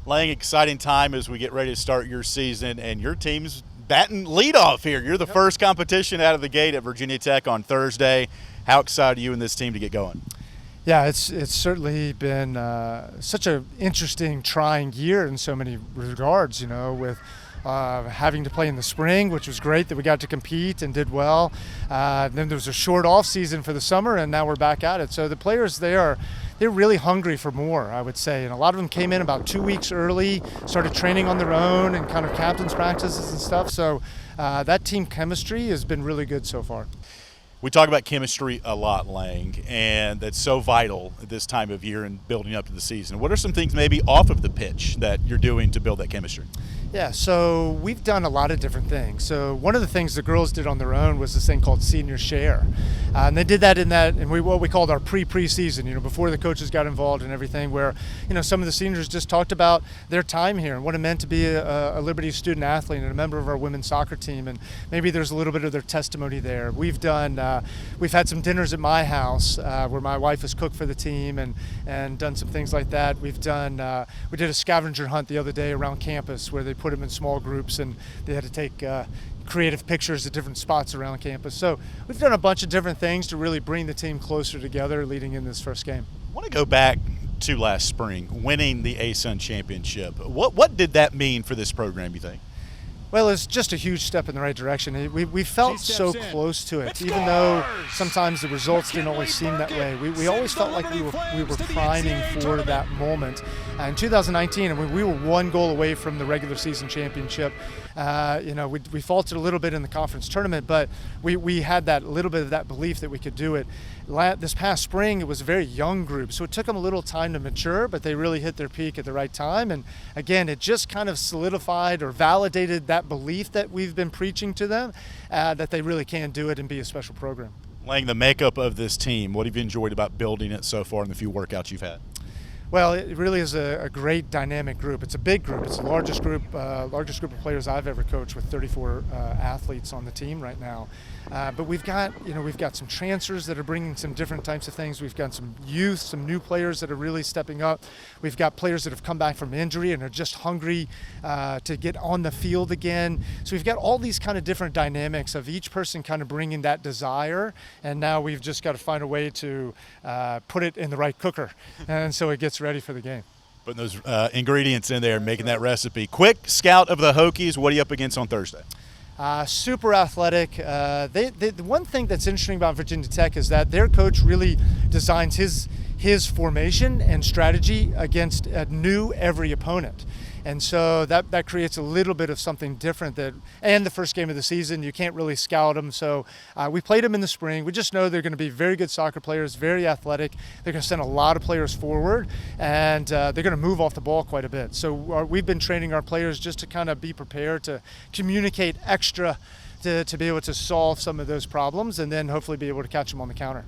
Lang, exciting time as we get ready to start your season, and your team's batting leadoff here. You're the first competition out of the gate at Virginia Tech on Thursday. How excited are you and this team to get going? Yeah, it's certainly been such an interesting, trying year in so many regards, with having to play in the spring, which was great that we got to compete and did well. Then there was a short off season for the summer, and now we're back at it. So the players, they're really hungry for more, I would say. And a lot of them came in about 2 weeks early, started training on their own and kind of captain's practices and stuff. So that team chemistry has been really good so far. We talk about chemistry a lot, Lang, and that's so vital at this time of year and building up to the season. What are some things maybe off of the pitch that you're doing to build that chemistry? Yeah, so we've done a lot of different things. So one of the things the girls did on their own was this thing called Senior Share. And they did that in what we called our preseason, before the coaches got involved and everything, where, some of the seniors just talked about their time here and what it meant to be a Liberty student athlete and a member of our women's soccer team. And maybe there's a little bit of their testimony there. We've had some dinners at my house where my wife has cooked for the team and done some things like that. We did a scavenger hunt the other day around campus where they put them in small groups and they had to take creative pictures at different spots around campus. So we've done a bunch of different things to really bring the team closer together leading in this first game. I want to go back to last spring, winning the ASUN Championship. What did that mean for this program, you think? Well, it's just a huge step in the right direction. We felt so close to it, even though sometimes the results didn't always seem that way. We always felt like we were priming for that moment. In 2019, we were one goal away from the regular season championship. We faltered a little bit in the conference tournament, but we had that little bit of that belief that we could do it. This past spring, it was a very young group, so it took them a little time to mature, but they really hit their peak at the right time. And again, it just kind of solidified or validated that belief that we've been preaching to them, that they really can do it and be a special program. Lang, the makeup of this team, what have you enjoyed about building it so far in the few workouts you've had? Well, it really is a great dynamic group. It's a big group. It's the largest group of players I've ever coached, with 34 athletes on the team right now. But we've got some transfers that are bringing some different types of things. We've got some youth, some new players that are really stepping up. We've got players that have come back from injury and are just hungry to get on the field again. So we've got all these kind of different dynamics of each person kind of bringing that desire, and now we've just got to find a way to put it in the right cooker, and so it gets ready for the game. Putting those ingredients in there, making that recipe. Quick scout of the Hokies, what are you up against on Thursday? Super athletic. The one thing that's interesting about Virginia Tech is that their coach really designs his formation and strategy against a new every opponent. And so that creates a little bit of something different. And the first game of the season, you can't really scout them. So we played them in the spring. We just know they're going to be very good soccer players, very athletic. They're going to send a lot of players forward, and they're going to move off the ball quite a bit. So we've been training our players just to kind of be prepared to communicate extra to be able to solve some of those problems and then hopefully be able to catch them on the counter.